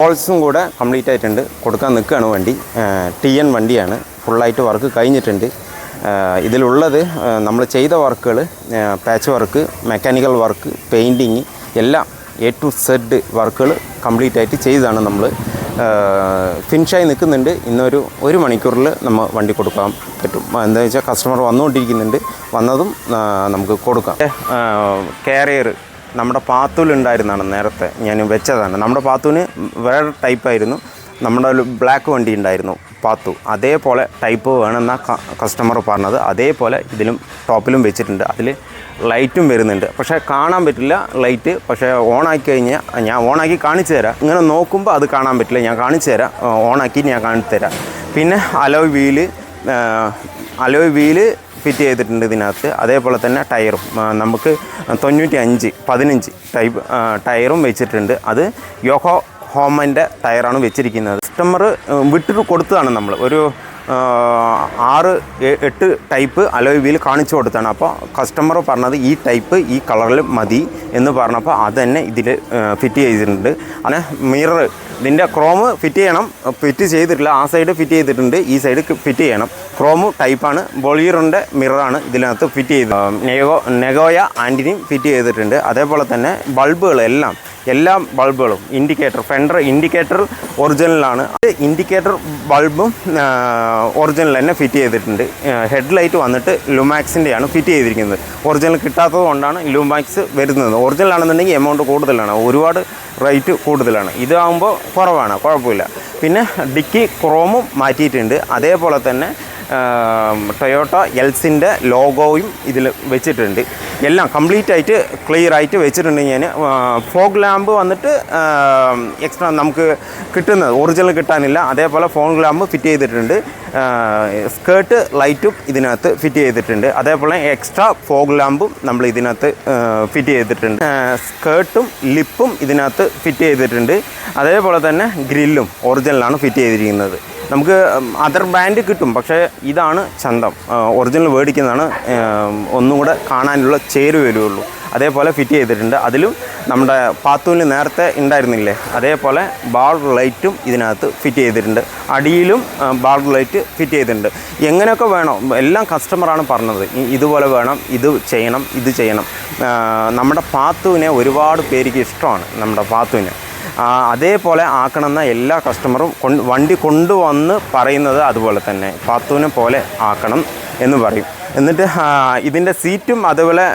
ഹോൾസും കൂടെ കംപ്ലീറ്റ് ആയിട്ടുണ്ട്, കൊടുക്കാൻ നിൽക്കുകയാണ് വണ്ടി. TN വണ്ടിയാണ്, ഫുള്ളായിട്ട് വർക്ക് കഴിഞ്ഞിട്ടുണ്ട്. ഇതിലുള്ളത് നമ്മൾ ചെയ്ത വർക്കുകൾ, patch work, mechanical work, painting എല്ലാം A to Z വർക്കുകൾ കംപ്ലീറ്റ് ആയിട്ട് ചെയ്താണ് നമ്മൾ. ഫിനിഷായി നിൽക്കുന്നുണ്ട്. ഒരു മണിക്കൂറിൽ നമ്മൾ വണ്ടി കൊടുക്കാൻ പറ്റും. എന്താ വെച്ചാൽ കസ്റ്റമർ വന്നുകൊണ്ടിരിക്കുന്നുണ്ട്, വന്നതും നമുക്ക് കൊടുക്കാം. കാരിയർ നമ്മുടെ പാത്തൂലുണ്ടായിരുന്നതാണ്, നേരത്തെ ഞാൻ വെച്ചതാണ്. നമ്മുടെ പാത്തൂന് വേറെ ടൈപ്പായിരുന്നു, നമ്മുടെ ഒരു ബ്ലാക്ക് വണ്ടി ഉണ്ടായിരുന്നു പാത്തു, അതേപോലെ ടൈപ്പ് വേണമെന്നാണ് കസ്റ്റമർ പറഞ്ഞത്. അതേപോലെ ഇതിലും ടോപ്പിലും വെച്ചിട്ടുണ്ട്. അതിൽ ലൈറ്റും വരുന്നുണ്ട്, പക്ഷേ കാണാൻ പറ്റില്ല ലൈറ്റ്. പക്ഷേ ഓണാക്കി കഴിഞ്ഞാൽ ഞാൻ ഓണാക്കി കാണിച്ചു തരാം. ഇങ്ങനെ നോക്കുമ്പോൾ അത് കാണാൻ പറ്റില്ല, ഞാൻ കാണിച്ചു തരാം. ഓണാക്കി ഞാൻ കാണിച്ചു തരാം. പിന്നെ അലോയ് വീല് ഫിറ്റ് ചെയ്തിട്ടുണ്ട് ഇതിനകത്ത്. അതേപോലെ തന്നെ ടയറും നമുക്ക് 95-15 ടൈപ്പ് ടയറും വെച്ചിട്ടുണ്ട്. അത് യോഹോ ഹോമൻ്റെ ടയറാണ് വെച്ചിരിക്കുന്നത്. കസ്റ്റമർ വിട്ടിട്ട് കൊടുത്തതാണ്. നമ്മൾ ഒരു 6-8 ടൈപ്പ് അലോയ് വീൽ കാണിച്ചു കൊടുത്താണ്. അപ്പോൾ കസ്റ്റമർ പറഞ്ഞത് ഈ ടൈപ്പ് ഈ കളറിൽ മതി എന്ന് പറഞ്ഞപ്പോൾ അത് തന്നെ ഇതിൽ ഫിറ്റ് ചെയ്തിട്ടുണ്ട്. അങ്ങനെ മിറർ, ഇതിൻ്റെ ക്രോം ഫിറ്റ് ചെയ്യണം, ഫിറ്റ് ചെയ്തിട്ടില്ല. ആ സൈഡ് ഫിറ്റ് ചെയ്തിട്ടുണ്ട്, ഈ സൈഡ് ഫിറ്റ് ചെയ്യണം. ക്രോമ് ടൈപ്പാണ്, ബൊളീറിൻ്റെ മിററാണ് ഇതിനകത്ത് ഫിറ്റ് ചെയ്തത്. നെഗോയ ആൻറ്റിനിയും ഫിറ്റ് ചെയ്തിട്ടുണ്ട്. അതേപോലെ തന്നെ ബൾബുകൾ എല്ലാ ബൾബുകളും, ഇൻഡിക്കേറ്റർ, ഫെൻഡർ ഇൻഡിക്കേറ്റർ ഒറിജിനലാണ്. അത് ഇൻഡിക്കേറ്റർ ബൾബും ഒറിജിനൽ തന്നെ ഫിറ്റ് ചെയ്തിട്ടുണ്ട്. ഹെഡ് ലൈറ്റ് വന്നിട്ട് ലുമാക്സിൻ്റെയാണ് ഫിറ്റ് ചെയ്തിരിക്കുന്നത്. ഒറിജിനൽ കിട്ടാത്തത് കൊണ്ടാണ് ലുമാക്സ് വരുന്നത്. ഒറിജിനൽ ആണെന്നുണ്ടെങ്കിൽ എമൗണ്ട് കൂടുതലാണ്, ഒരുപാട് റേറ്റ് കൂടുതലാണ്. ഇതാകുമ്പോൾ കുറവാണ്, കുഴപ്പമില്ല. പിന്നെ ഡിക്കി ക്രോമും മാറ്റിയിട്ടുണ്ട്. അതേപോലെ തന്നെ ടൊയോട്ട എൽസിൻ്റെ ലോഗോയും ഇതിൽ വെച്ചിട്ടുണ്ട്. എല്ലാം കംപ്ലീറ്റ് ആയിട്ട് ക്ലിയർ ആയിട്ട് വെച്ചിട്ടുണ്ട്. ഞാൻ ഫോഗ് ലാമ്പ് വന്നിട്ട് എക്സ്ട്രാ നമുക്ക് കിട്ടുന്നത്, ഒറിജിനൽ കിട്ടാനില്ല. അതേപോലെ ഫോഗ് ലാമ്പ് ഫിറ്റ് ചെയ്തിട്ടുണ്ട്. സ്കേർട്ട് ലൈറ്റും ഇതിനകത്ത് ഫിറ്റ് ചെയ്തിട്ടുണ്ട്. അതേപോലെ എക്സ്ട്രാ ഫോഗ് ലാമ്പും നമ്മൾ ഇതിനകത്ത് ഫിറ്റ് ചെയ്തിട്ടുണ്ട്. സ്കേർട്ടും ലിപ്പും ഇതിനകത്ത് ഫിറ്റ് ചെയ്തിട്ടുണ്ട്. അതേപോലെ തന്നെ ഗ്രില്ലും ഒറിജിനലാണ് ഫിറ്റ് ചെയ്തിരിക്കുന്നത്. നമുക്ക് അതർ ബ്രാൻഡ് കിട്ടും, പക്ഷേ ഇതാണ് ചന്തം. ഒറിജിനൽ മേടിക്കുന്നതാണ് ഒന്നും കൂടെ കാണാനുള്ള ചേര് വരുള്ളൂ. അതേപോലെ ഫിറ്റ് ചെയ്തിട്ടുണ്ട്. അതിലും നമ്മുടെ പാത്തൂന് നേരത്തെ ഉണ്ടായിരുന്നില്ലേ, അതേപോലെ ബാൾ ലൈറ്റും ഇതിനകത്ത് ഫിറ്റ് ചെയ്തിട്ടുണ്ട്. അടിയിലും ബാൾ ലൈറ്റ് ഫിറ്റ് ചെയ്തിട്ടുണ്ട്. എങ്ങനെയൊക്കെ വേണോ എല്ലാം കസ്റ്റമറാണ് പറഞ്ഞത്. ഇതുപോലെ വേണം, ഇത് ചെയ്യണം. നമ്മുടെ പാത്തൂനെ ഒരുപാട് പേർക്ക് ഇഷ്ടമാണ്. നമ്മുടെ പാത്തൂനെ അതേപോലെ ആക്കണമെന്ന എല്ലാ കസ്റ്റമറും വണ്ടി കൊണ്ടുവന്ന് പറയുന്നത് അതുപോലെ തന്നെ, പാത്തൂനെ പോലെ ആക്കണം എന്ന് പറയും. എന്നിട്ട് ഇതിൻ്റെ സീറ്റും അതേപോലെ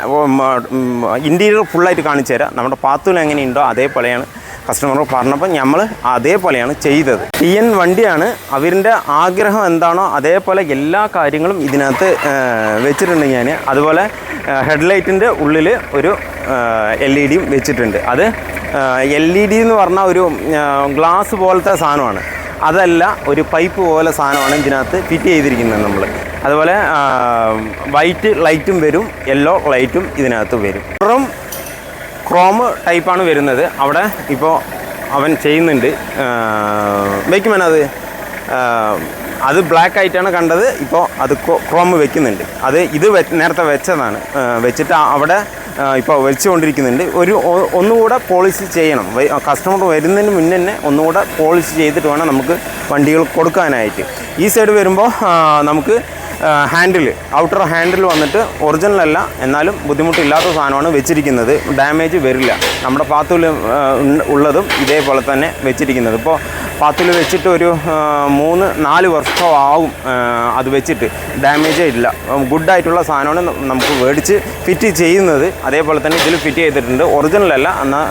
ഇൻറ്റീരിയർ ഫുള്ളായിട്ട് കാണിച്ചു തരാം. നമ്മുടെ പാത്തൂന് എങ്ങനെയുണ്ടോ അതേപോലെയാണ് കസ്റ്റമർ പറഞ്ഞപ്പോൾ നമ്മൾ അതേപോലെയാണ് ചെയ്തത്. TN വണ്ടിയാണ്, അവരുടെ ആഗ്രഹം എന്താണോ അതേപോലെ എല്ലാ കാര്യങ്ങളും ഇതിനകത്ത് വെച്ചിട്ടുണ്ട് ഞാൻ. അതുപോലെ ഹെഡ്ലൈറ്റിൻ്റെ ഉള്ളിൽ ഒരു LED വെച്ചിട്ടുണ്ട്. അത് LED എന്ന് പറഞ്ഞാൽ ഒരു ഗ്ലാസ് പോലത്തെ സാധനമാണ്, അതല്ല ഒരു പൈപ്പ് പോലെ സാധനമാണ് ഇതിനകത്ത് ഫിറ്റ് ചെയ്തിരിക്കുന്നത് നമ്മൾ. അതുപോലെ വൈറ്റ് ലൈറ്റും വരും, യെല്ലോ ലൈറ്റും ഇതിനകത്ത് വരും. ക്രോം ടൈപ്പാണ് വരുന്നത്. അവിടെ ഇപ്പോൾ അവൻ ചെയ്യുന്നുണ്ട്. വയ്ക്കുമോ അത് ബ്ലാക്ക് ആയിട്ടാണ് കണ്ടത്, ഇപ്പോൾ അത് ക്രോം വെക്കുന്നുണ്ട്. ഇത് നേരത്തെ വെച്ചതാണ്, വെച്ചിട്ട് അവിടെ ഇപ്പോൾ വെച്ചുകൊണ്ടിരിക്കുന്നുണ്ട്. ഒന്നുകൂടെ പോളിഷ് ചെയ്യണം. കസ്റ്റമർ വരുന്നതിന് മുന്നേ തന്നെ ഒന്നുകൂടെ പോളിഷ് ചെയ്തിട്ട് വേണം നമുക്ക് വണ്ടികൾ കൊടുക്കാനായിട്ട്. ഈ സൈഡ് വരുമ്പോൾ നമുക്ക് ഔട്ടർ ഹാൻഡിൽ വന്നിട്ട് ഒറിജിനലല്ല, എന്നാലും ബുദ്ധിമുട്ടില്ലാത്ത സാധനമാണ് വെച്ചിരിക്കുന്നത്. ഡാമേജ് വരില്ല. നമ്മുടെ പാത്തൂല് ഉള്ളതും ഇതേപോലെ തന്നെ വെച്ചിരിക്കുന്നത്. ഇപ്പോൾ പാത്തൂല് വെച്ചിട്ട് ഒരു 3-4 വർഷമാവും അത് വെച്ചിട്ട്, ഡാമേജേ ഇല്ല. ഗുഡായിട്ടുള്ള സാധനമാണ് നമുക്ക് മേടിച്ച് ഫിറ്റ് ചെയ്യുന്നത്. അതേപോലെ തന്നെ ഇതിൽ ഫിറ്റ് ചെയ്തിട്ടുണ്ട്. ഒറിജിനലല്ല, എന്നാൽ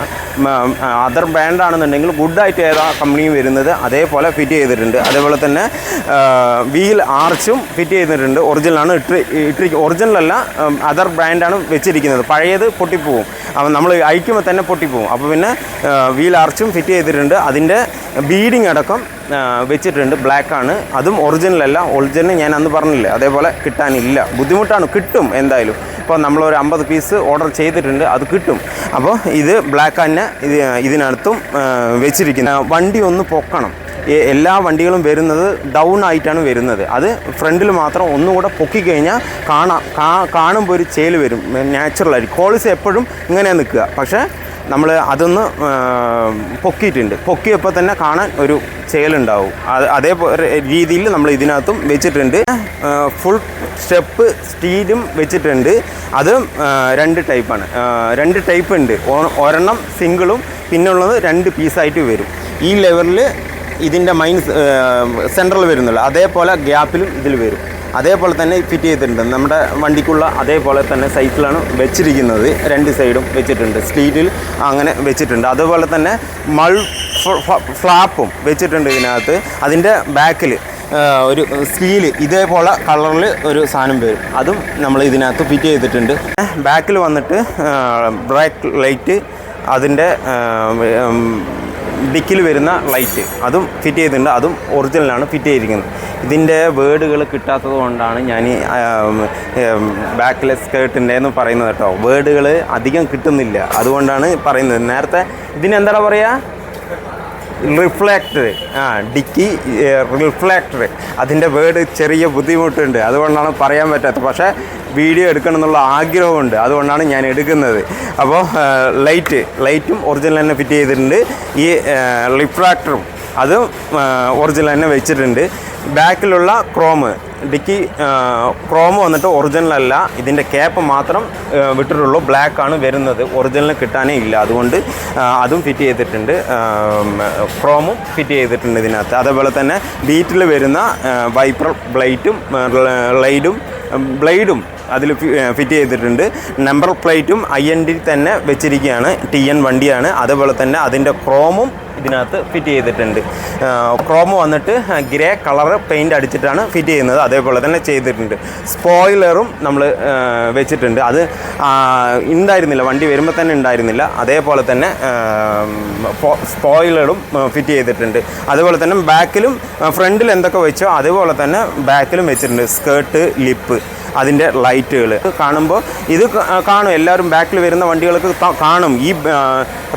അതർ ബ്രാൻഡാണെന്നുണ്ടെങ്കിൽ ഗുഡായിട്ട് ഏതാ കമ്പനി വരുന്നത് അതേപോലെ ഫിറ്റ് ചെയ്തിട്ടുണ്ട്. അതേപോലെ തന്നെ വീൽ ആർച്ചും ഫിറ്റ് ചെയ്തിട്ടുണ്ട്. ഒറിജിനലാണ് ഒറിജിനലല്ല, അതർ ബ്രാൻഡാണ് വെച്ചിരിക്കുന്നത്. പഴയത് പൊട്ടിപ്പോവും, അപ്പം നമ്മൾ അയക്കുമ്പോൾ തന്നെ പൊട്ടിപ്പോവും. അപ്പോൾ പിന്നെ വീൽ ആർച്ചും ഫിറ്റ് ചെയ്തിട്ടുണ്ട്. അതിൻ്റെ ബീഡിങ് അടക്കം വെച്ചിട്ടുണ്ട്. ബ്ലാക്കാണ്, അതും ഒറിജിനലല്ല. ഒറിജിനൽ ഞാൻ അന്ന് പറഞ്ഞില്ലേ, അതേപോലെ കിട്ടാനില്ല, ബുദ്ധിമുട്ടാണ്. കിട്ടും എന്തായാലും. ഇപ്പോൾ നമ്മളൊരു 50 പീസ് ഓർഡർ ചെയ്തിട്ടുണ്ട്, അത് കിട്ടും. അപ്പോൾ ഇത് ബ്ലാക്ക് തന്നെ ഇതിനകത്തും വെച്ചിരിക്കുന്നത്. വണ്ടി ഒന്ന് പൊക്കണം. എല്ലാ വണ്ടികളും വരുന്നത് ഡൗൺ ആയിട്ടാണ് വരുന്നത്. അത് ഫ്രണ്ടിൽ മാത്രം ഒന്നുകൂടെ പൊക്കിക്കഴിഞ്ഞാൽ കാണുമ്പോൾ ഒരു ചേല് വരും, നാച്ചുറലായിരിക്കും. കോളിസ് എപ്പോഴും ഇങ്ങനെ നിൽക്കുക. പക്ഷേ നമ്മൾ അതൊന്ന് പൊക്കിയിട്ടുണ്ട്. പൊക്കിയപ്പോൾ തന്നെ കാണാൻ ഒരു ചേലുണ്ടാവും. അതേ രീതിയിൽ നമ്മൾ ഇതിനകത്തും വെച്ചിട്ടുണ്ട്. ഫുൾ സ്റ്റെപ്പ് സ്റ്റീലും വെച്ചിട്ടുണ്ട്. അത് 2 ടൈപ്പാണ്. 2 ടൈപ്പ് ഉണ്ട്. ഒരെണ്ണം സിംഗിളും പിന്നുള്ളത് 2 പീസായിട്ട് വരും. ഈ ലെവലിൽ ഇതിൻ്റെ സെൻട്രൽ വരുന്നുള്ളൂ. അതേപോലെ ഗ്യാപ്പിലും ഇതിൽ വരും. അതേപോലെ തന്നെ ഫിറ്റ് ചെയ്തിട്ടുണ്ട്. നമ്മുടെ വണ്ടിക്കുള്ള അതേപോലെ തന്നെ സൈക്കിളാണ് വെച്ചിരിക്കുന്നത്. 2 സൈഡും വെച്ചിട്ടുണ്ട്. സ്റ്റീലിൽ അങ്ങനെ വെച്ചിട്ടുണ്ട്. അതുപോലെ തന്നെ ഫ്ലാപ്പും വെച്ചിട്ടുണ്ട് ഇതിനകത്ത്. അതിൻ്റെ ബാക്കിൽ ഒരു സ്റ്റീൽ ഇതേപോലെ കളറിൽ ഒരു സാധനം വരും. അതും നമ്മൾ ഇതിനകത്ത് ഫിറ്റ് ചെയ്തിട്ടുണ്ട്. ബാക്കിൽ വന്നിട്ട് ബ്രേക്ക് ലൈറ്റ്, അതിൻ്റെ ഡിക്കിൽ വരുന്ന ലൈറ്റ് അതും ഫിറ്റ് ചെയ്തിട്ടുണ്ട്. അതും ഒറിജിനലാണ് ഫിറ്റ് ചെയ്തിരിക്കുന്നത്. ഇതിൻ്റെ വേർഡുകൾ കിട്ടാത്തത് കൊണ്ടാണ് ഞാൻ ബാക്കിലെ സ്കേർട്ടിൻ്റെ എന്ന് പറയുന്നത് കേട്ടോ. വേർഡുകൾ അധികം കിട്ടുന്നില്ല, അതുകൊണ്ടാണ് പറയുന്നത്. നേരത്തെ ഇതിനെന്താ പറയുക, റിഫ്ലാക്ടർ, ഡിക്കി റിഫ്ലാക്ടർ, അതിൻ്റെ വേർഡ് ചെറിയ ബുദ്ധിമുട്ടുണ്ട്, അതുകൊണ്ടാണ് പറയാൻ പറ്റാത്തത്. പക്ഷേ വീഡിയോ എടുക്കണം എന്നുള്ള ആഗ്രഹമുണ്ട്, അതുകൊണ്ടാണ് ഞാൻ എടുക്കുന്നത്. അപ്പോൾ ലൈറ്റും ഒറിജിനൽ തന്നെ ഫിറ്റ് ചെയ്തിട്ടുണ്ട്. ഈ റിഫ്ലാക്ടറും അതും ഒറിജിനൽ തന്നെ വെച്ചിട്ടുണ്ട്. ബാക്കിലുള്ള ഡിക്കി ക്രോം വന്നിട്ട് ഒറിജിനൽ അല്ല, ഇതിൻ്റെ ക്യാപ്പ് മാത്രം വിട്ടിട്ടുള്ളൂ. ബ്ലാക്കാണ് വരുന്നത്, ഒറിജിനൽ കിട്ടാനേ ഇല്ല. അതുകൊണ്ട് അതും ഫിറ്റ് ചെയ്തിട്ടുണ്ട്. ക്രോമും ഫിറ്റ് ചെയ്തിട്ടുണ്ട് ഇതിനകത്ത്. അതേപോലെ തന്നെ ബീറ്റിൽ വരുന്ന വൈപ്പർ ബ്ലേഡും അതിൽ ഫിറ്റ് ചെയ്തിട്ടുണ്ട്. നമ്പർ പ്ലേറ്റും IND തന്നെ വെച്ചിരിക്കുകയാണ്. TN വണ്ടിയാണ്. അതേപോലെ തന്നെ അതിൻ്റെ ക്രോമും ഇതിനകത്ത് ഫിറ്റ് ചെയ്തിട്ടുണ്ട്. ക്രോമ് വന്നിട്ട് ഗ്രേ കളർ പെയിൻ്റ് അടിച്ചിട്ടാണ് ഫിറ്റ് ചെയ്യുന്നത്. അതേപോലെ തന്നെ ചെയ്തിട്ടുണ്ട്. സ്പോയിലറും നമ്മൾ വെച്ചിട്ടുണ്ട്. അത് ഉണ്ടായിരുന്നില്ല, വണ്ടി വരുമ്പോൾ തന്നെ ഉണ്ടായിരുന്നില്ല. അതേപോലെ തന്നെ സ്പോയിലറും ഫിറ്റ് ചെയ്തിട്ടുണ്ട്. അതുപോലെ തന്നെ ബാക്കിലും ഫ്രണ്ടിൽ എന്തൊക്കെ വെച്ചോ അതേപോലെ തന്നെ ബാക്കിലും വെച്ചിട്ടുണ്ട്. സ്കേർട്ട്, ലിപ്പ്, അതിൻ്റെ ലൈറ്റുകൾ കാണുമ്പോൾ ഇത് കാണും. എല്ലാവരും ബാക്കിൽ വരുന്ന വണ്ടികൾക്ക് കാണും. ഈ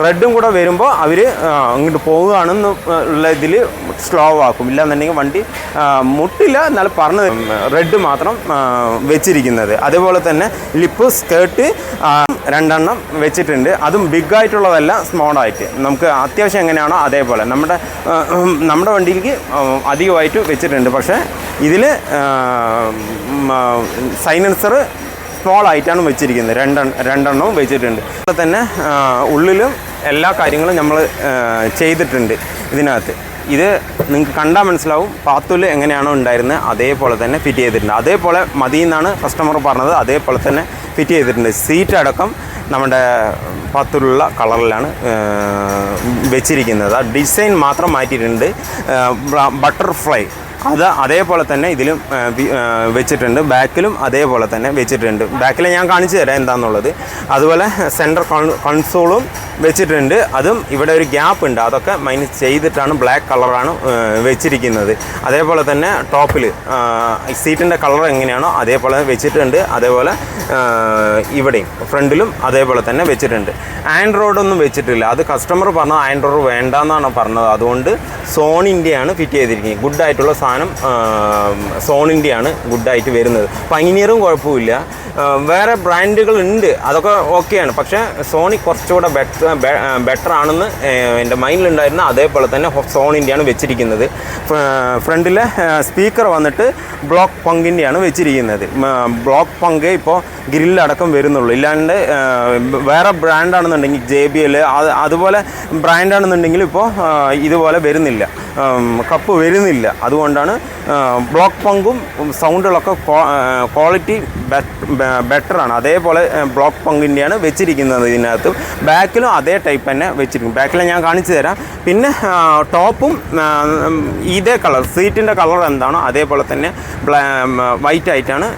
റെഡും കൂടെ വരുമ്പോൾ അവർ അങ്ങോട്ട് പോവുകയാണെന്ന് ഉള്ള ഇതിൽ സ്ലോ ആക്കും. ഇല്ലാന്നുണ്ടെങ്കിൽ വണ്ടി മുട്ടില്ല, എന്നാൽ പറഞ്ഞത് റെഡ് മാത്രം വെച്ചിരിക്കുന്നത്. അതുപോലെ തന്നെ ലിപ്പ്, സ്കേർട്ട് 2 എണ്ണം വെച്ചിട്ടുണ്ട്. അതും ബിഗ് ആയിട്ടുള്ളതല്ല, സ്മോളായിട്ട് നമുക്ക് അത്യാവശ്യം എങ്ങനെയാണോ അതേപോലെ നമ്മുടെ വണ്ടിക്ക് അധികമായിട്ട് വെച്ചിട്ടുണ്ട്. പക്ഷേ ഇതിൽ സൈലൻസർ സ്മോൾ ആയിട്ടാണ് വെച്ചിരിക്കുന്നത്. 2 എണ്ണവും വെച്ചിട്ടുണ്ട്. അതുപോലെ തന്നെ ഉള്ളിലും എല്ലാ കാര്യങ്ങളും നമ്മൾ ചെയ്തിട്ടുണ്ട് ഇതിനകത്ത്. ഇത് നിങ്ങൾക്ക് കണ്ടാൽ മനസ്സിലാവും. പാത്തുൽ എങ്ങനെയാണോ ഉണ്ടായിരുന്നത് അതേപോലെ തന്നെ ഫിറ്റ് ചെയ്തിട്ടുണ്ട്. അതേപോലെ മതി എന്നാണ് കസ്റ്റമർ പറഞ്ഞത്. അതേപോലെ തന്നെ ഫിറ്റ് ചെയ്തിട്ടുണ്ട്. സീറ്റ് അടക്കം നമ്മുടെ പാത്തുലുള്ള കളറിലാണ് വെച്ചിരിക്കുന്നത്. ആ ഡിസൈൻ മാത്രം മാറ്റിയിട്ടുണ്ട്. ബട്ടർഫ്ലൈ അതേപോലെ തന്നെ ഇതിലും വെച്ചിട്ടുണ്ട്. ബാക്കിലും അതേപോലെ തന്നെ വെച്ചിട്ടുണ്ട്. ബാക്കിൽ ഞാൻ കാണിച്ചു തരാം എന്താണെന്നുള്ളത്. അതുപോലെ സെൻറ്റർ കൺസോളും വെച്ചിട്ടുണ്ട്. അതും ഇവിടെ ഒരു ഗ്യാപ്പ് ഉണ്ട്, അതൊക്കെ മൈനസ് ചെയ്തിട്ടാണ് ബ്ലാക്ക് കളറാണ് വെച്ചിരിക്കുന്നത്. അതേപോലെ തന്നെ ടോപ്പിൽ സീറ്റിൻ്റെ കളർ എങ്ങനെയാണോ അതേപോലെ വെച്ചിട്ടുണ്ട്. അതേപോലെ ഇവിടെയും ഫ്രണ്ടിലും അതേപോലെ തന്നെ വെച്ചിട്ടുണ്ട്. ആൻഡ്രോയിഡൊന്നും വെച്ചിട്ടില്ല. അത് കസ്റ്റമർ പറഞ്ഞത് ആൻഡ്രോയിഡ് വേണ്ടെന്നാണ് പറഞ്ഞത്. അതുകൊണ്ട് സോണിൻ്റെയാണ് ഫിറ്റ് ചെയ്തിരിക്കുന്നത്. ഗുഡായിട്ടുള്ള സാധനം സോണിൻ്റെയാണ് ഗുഡായിട്ട് വരുന്നത്. പൈനിയറും കുഴപ്പമില്ല. വേറെ ബ്രാൻഡുകൾ ഉണ്ട്, അതൊക്കെ ഓക്കെയാണ്. പക്ഷേ സോണി കുറച്ചുകൂടെ ബെറ്റർ ആണെന്ന് എൻ്റെ മൈൻഡിലുണ്ടായിരുന്നു. അതേപോലെ തന്നെ സോണിൻ്റെയാണ് വെച്ചിരിക്കുന്നത്. ഫ്രണ്ടിലെ സ്പീക്കർ വന്നിട്ട് ബ്ലോക്ക് പങ്കിൻ്റെയാണ് വെച്ചിരിക്കുന്നത്. ബ്ലോക്ക് പങ്ക് ഇപ്പോൾ ഗ്രില്ലടക്കം വരുന്നുള്ളൂ. ഇല്ലാണ്ട് വേറെ ബ്രാൻഡാണെന്നുണ്ടെങ്കിൽ JBL അതുപോലെ ബ്രാൻഡാണെന്നുണ്ടെങ്കിൽ ഇപ്പോൾ ഇതുപോലെ വരുന്നില്ല, കപ്പ് വരുന്നില്ല. അതുകൊണ്ടാണ് ബ്ലോക്ക് പങ്കും സൗണ്ടുകളൊക്കെ ക്വാളിറ്റി ബെറ്ററാണ്. അതേപോലെ ബ്ലോക്ക് പങ്കിൻ്റെയാണ് വെച്ചിരിക്കുന്നത്. ഇതിനകത്ത് ബാക്കിലും അതേ ടൈപ്പ് തന്നെ വെച്ചിരിക്കും. ബാക്കിൽ ഞാൻ കാണിച്ചു തരാം. പിന്നെ ടോപ്പും ഇതേ കളർ, സീറ്റിൻ്റെ കളർ എന്താണോ അതേപോലെ തന്നെ വൈറ്റ് ആയിട്ടാണ്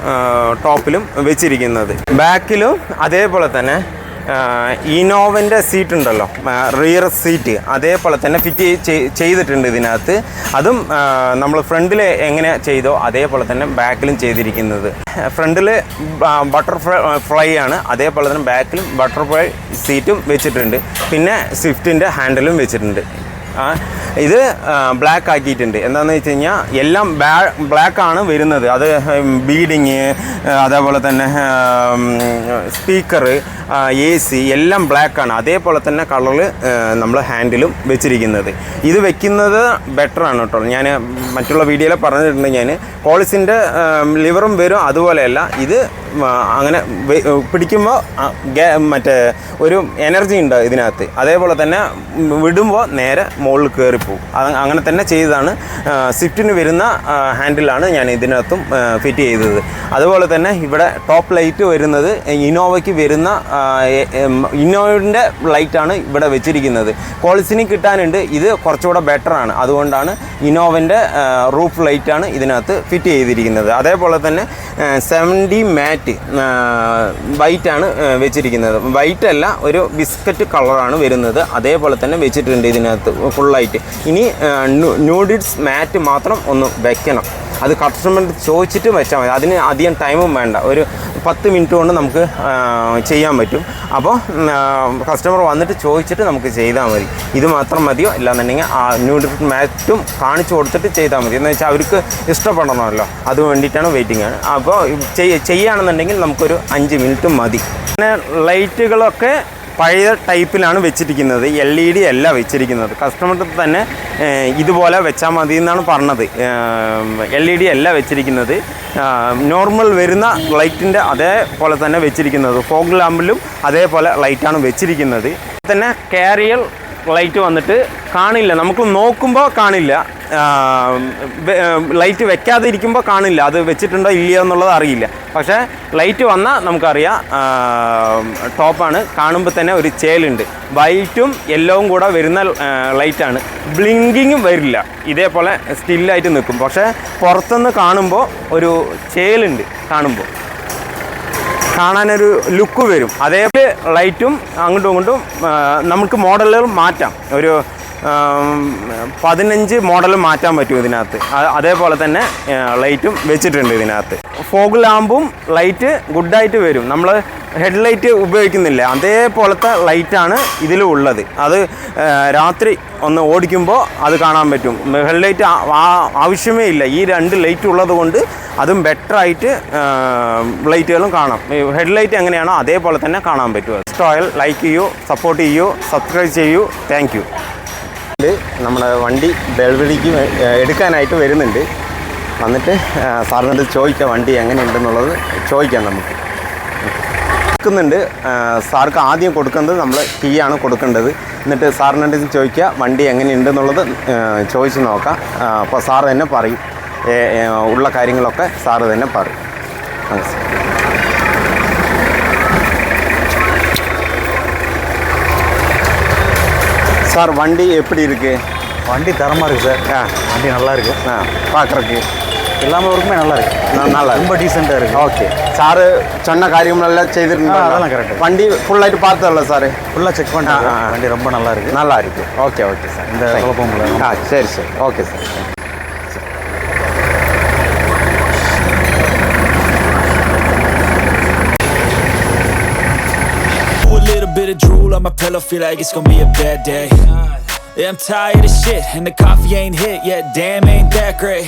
ടോപ്പിലും വെച്ചിരിക്കുന്നത്. ബാക്കിലും അതേപോലെ തന്നെ ഇനോവൻ്റെ സീറ്റ് ഉണ്ടല്ലോ, റിയർ സീറ്റ്, അതേപോലെ തന്നെ ഫിറ്റ് ചെയ്തിട്ടുണ്ട് ഇതിനകത്ത്. അതും നമ്മൾ ഫ്രണ്ടിൽ എങ്ങനെ ചെയ്തോ അതേപോലെ തന്നെ ബാക്കിലും ചെയ്തിരിക്കുന്നത്. ഫ്രണ്ടിൽ ബട്ടർഫ്ലൈ ആണ്, അതേപോലെ തന്നെ ബാക്കിലും ബട്ടർഫ്ലൈ സീറ്റും വെച്ചിട്ടുണ്ട്. പിന്നെ സ്വിഫ്റ്റിൻ്റെ ഹാൻഡിലും വെച്ചിട്ടുണ്ട്. ഇത് ബ്ലാക്ക് ആക്കിയിട്ടുണ്ട്. എന്താണെന്ന് വെച്ച് കഴിഞ്ഞാൽ എല്ലാം ബ്ലാക്കാണ് വരുന്നത്. അത് ബീഡിങ്, അതേപോലെ തന്നെ സ്പീക്കർ, AC എല്ലാം ബ്ലാക്കാണ്. അതേപോലെ തന്നെ കളറിൽ നമ്മൾ ഹാൻഡിലും വെച്ചിരിക്കുന്നത്. ഇത് വെക്കുന്നത് ബെറ്ററാണ് കേട്ടോ. ഞാൻ മറ്റുള്ള വീഡിയോയിൽ പറഞ്ഞിട്ടുണ്ട്. ഞാൻ കോളിസിൻ്റെ ലിവറും വരും, അതുപോലെയല്ല ഇത് അങ്ങനെ പിടിക്കുമ്പോൾ മറ്റേ ഒരു എനർജി ഉണ്ട് ഇതിനകത്ത്. അതേപോലെ തന്നെ വിടുമ്പോൾ നേരെ മുകളിൽ കയറിപ്പോവും. അങ്ങനെ തന്നെ ചെയ്തതാണ്. സ്വിഫ്റ്റിന് വരുന്ന ഹാൻഡിലാണ് ഞാൻ ഇതിനകത്തും ഫിറ്റ് ചെയ്തത്. അതുപോലെ തന്നെ ഇവിടെ ടോപ്പ് ലൈറ്റ് വരുന്നത് ഇന്നോവയ്ക്ക് വരുന്ന ഇന്നോവയുടെ ലൈറ്റാണ് ഇവിടെ വെച്ചിരിക്കുന്നത്. കോളിസിന് കിട്ടാനുണ്ട്, ഇത് കുറച്ചുകൂടെ ബെറ്ററാണ്. അതുകൊണ്ടാണ് ഇന്നോവൻ്റെ റൂഫ് ലൈറ്റാണ് ഇതിനകത്ത് ഫിറ്റ് ചെയ്തിരിക്കുന്നത്. അതേപോലെ തന്നെ 70 മാറ്റ് വൈറ്റാണ് വെച്ചിരിക്കുന്നത്. വൈറ്റ് അല്ല, ഒരു ബിസ്ക്കറ്റ് കളറാണ് വരുന്നത്. അതേപോലെ തന്നെ വെച്ചിട്ടുണ്ട് ഇതിനകത്ത് ഫുള്ളായിട്ട്. ഇനി നൂഡിൽസ് മാറ്റ് മാത്രം ഒന്ന് വെക്കണം. അത് കസ്റ്റമർ ചോദിച്ചിട്ട് വെച്ചാൽ മതി. അതിന് അധികം ടൈമും വേണ്ട. ഒരു 10 മിനിറ്റ് കൊണ്ട് നമുക്ക് ചെയ്യാൻ പറ്റും. അപ്പോൾ കസ്റ്റമർ വന്നിട്ട് ചോദിച്ചിട്ട് നമുക്ക് ചെയ്താൽ മതി. ഇത് മാത്രം മതിയോ, ഇല്ലാന്നുണ്ടെങ്കിൽ ആ ന്യൂട്രിഷൻ മാറ്റും കാണിച്ചു കൊടുത്തിട്ട് ചെയ്താൽ മതി. എന്ന് വെച്ചാൽ അവർക്ക് ഇഷ്ടപ്പെടണമല്ലോ, അത് വേണ്ടിയിട്ടാണ് വെയിറ്റിംഗ് ആണ്. അപ്പോൾ ചെയ്യുകയാണെന്നുണ്ടെങ്കിൽ നമുക്കൊരു 5 മിനിറ്റ് മതി. പിന്നെ ലൈറ്റുകളൊക്കെ പഴയ ടൈപ്പിലാണ് വെച്ചിരിക്കുന്നത്. LED അല്ല വെച്ചിരിക്കുന്നത്. കസ്റ്റമർക്ക് തന്നെ ഇതുപോലെ വെച്ചാൽ മതി എന്നാണ് പറഞ്ഞത്. LED അല്ല വെച്ചിരിക്കുന്നത്. നോർമൽ വരുന്ന ലൈറ്റിൻ്റെ അതേപോലെ തന്നെ വെച്ചിരിക്കുന്നത്. ഫോഗ് ലാമ്പിലും അതേപോലെ ലൈറ്റാണ് വെച്ചിരിക്കുന്നത്. തന്നെ കാരിയൽ ലൈറ്റ് വന്നിട്ട് കാണില്ല, നമുക്ക് നോക്കുമ്പോൾ കാണില്ല. ലൈറ്റ് വെക്കാതെ ഇരിക്കുമ്പോൾ കാണില്ല, അത് വെച്ചിട്ടുണ്ടോ ഇല്ലയോ എന്നുള്ളത് അറിയില്ല. പക്ഷേ ലൈറ്റ് വന്നാൽ നമുക്കറിയാം ടോപ്പാണ്. കാണുമ്പോൾ തന്നെ ഒരു ചേലുണ്ട്. വൈറ്റും യെല്ലോവും കൂടെ വരുന്ന ലൈറ്റാണ്. ബ്ലിങ്കിങ്ങും വരില്ല, ഇതേപോലെ സ്റ്റില്ലായിട്ട് നിൽക്കും. പക്ഷേ പുറത്തുനിന്ന് കാണുമ്പോൾ ഒരു ചേലുണ്ട്. കാണാനൊരു ലുക്ക് വരും. അതേപോലെ ലൈറ്റും അങ്ങോട്ടും ഇങ്ങോട്ടും നമുക്ക് മോഡലുകൾ മാറ്റാം. ഒരു 15 മോഡൽ മാറ്റാൻ പറ്റും ഇതിനകത്ത്. അതേപോലെ തന്നെ ലൈറ്റും വെച്ചിട്ടുണ്ട് ഇതിനകത്ത്. ഫോഗ് ലാമ്പും ലൈറ്റ് ഗുഡായിട്ട് വരും. നമ്മൾ ഹെഡ്ലൈറ്റ് ഉപയോഗിക്കുന്നില്ല, അതേപോലത്തെ ലൈറ്റാണ് ഇതിലും ഉള്ളത്. അത് രാത്രി ഒന്ന് ഓടിക്കുമ്പോൾ അത് കാണാൻ പറ്റും. ഹെഡ്ലൈറ്റ് ആവശ്യമേ ഇല്ല. ഈ 2 ലൈറ്റ് ഉള്ളത് കൊണ്ട് അതും ബെറ്ററായിട്ട് ലൈറ്റുകളും കാണാം. ഹെഡ്ലൈറ്റ് എങ്ങനെയാണോ അതേപോലെ തന്നെ കാണാൻ പറ്റും. ഇഷ്ടമായാൽ ലൈക്ക് ചെയ്യൂ, സപ്പോർട്ട് ചെയ്യൂ, സബ്സ്ക്രൈബ് ചെയ്യൂ. Thank you. നമ്മുടെ വണ്ടി ഡെലിവറിക്ക് എടുക്കാനായിട്ട് വരുന്നുണ്ട്. വന്നിട്ട് സാറിനോട് ചോദിക്കാം വണ്ടി എങ്ങനെയുണ്ടെന്നുള്ളത് ചോദിക്കാം. നമുക്ക് കൊടുക്കുന്നുണ്ട്. സാർക്ക് ആദ്യം കൊടുക്കുന്നത് നമ്മൾ കീയാണ് കൊടുക്കേണ്ടത്. എന്നിട്ട് സാറിനോട് ചോദിക്കുക വണ്ടി എങ്ങനെയുണ്ടെന്നുള്ളത് ചോദിച്ച് നോക്കാം. അപ്പോൾ സാറ് തന്നെ പറയും, ഉള്ള കാര്യങ്ങളൊക്കെ സാറ് തന്നെ പറയും. சார் வண்டி எப்படி இருக்குது? வண்டி தரமாக இருக்குது சார். வண்டி நல்லா இருக்குது. பார்க்குறக்கு எல்லாமே ஒர்க்குமே நல்லா இருக்குது. நல்லா ரொம்ப டீசெண்டாக இருக்குது. ஓகே. சாரு சொன்ன காரியங்களெல்லாம் செய்திருந்தா அதெல்லாம் கரெக்டு. வண்டி ஃபுல்லாகிட்டு பார்த்ததில்ல சார்? ஃபுல்லாக செக் பண்ணிட்டேன். வண்டி ரொம்ப நல்லா இருக்குது. நல்லா இருக்குது. Okay okay sir. இந்த குழப்பம் இல்லை. சரி சரி. Okay sir. Bit of drool on my pillow, feel like it's gonna be a bad day. Yeah, I'm tired of shit and the coffee ain't hit yet. Damn, ain't that great.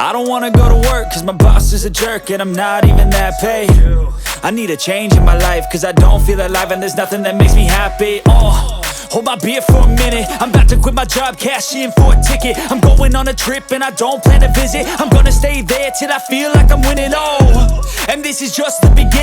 I don't wanna go to work cause my boss is a jerk and I'm not even that paid. I need a change in my life cause I don't feel alive and there's nothing that makes me happy. Hold my beer for a minute. I'm about to quit my job, cash in for a ticket. I'm going on a trip and I don't plan to visit. I'm gonna stay there till I feel like I'm winning. And this is just the beginning.